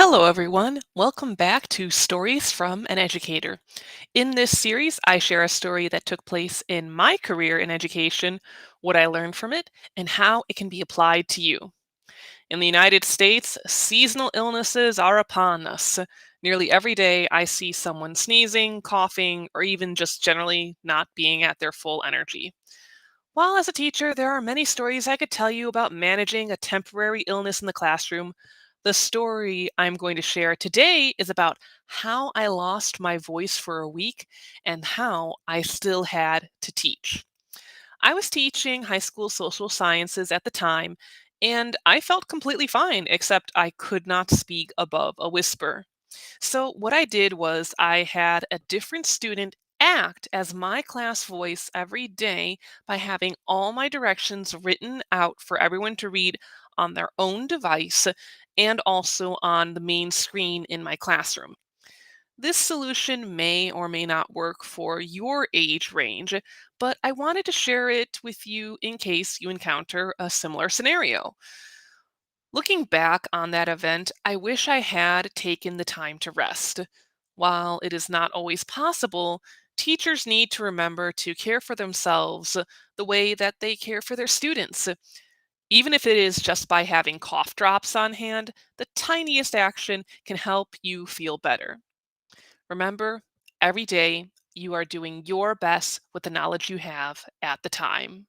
Hello, everyone. Welcome back to Stories from an Educator. In this series, I share a story that took place in my career in education, what I learned from it, and how it can be applied to you. In the United States, seasonal illnesses are upon us. Nearly every day, I see someone sneezing, coughing, or even just generally not being at their full energy. While as a teacher, there are many stories I could tell you about managing a temporary illness in the classroom. The story I'm going to share today is about how I lost my voice for a week and how I still had to teach. I was teaching high school social sciences at the time, and I felt completely fine, except I could not speak above a whisper. So, what I did was I had a different student act as my class voice every day by having all my directions written out for everyone to read on their own device and also on the main screen in my classroom. This solution may or may not work for your age range, but I wanted to share it with you in case you encounter a similar scenario. Looking back on that event, I wish I had taken the time to rest. While it is not always possible, teachers need to remember to care for themselves the way that they care for their students. Even if it is just by having cough drops on hand, the tiniest action can help you feel better. Remember, every day you are doing your best with the knowledge you have at the time.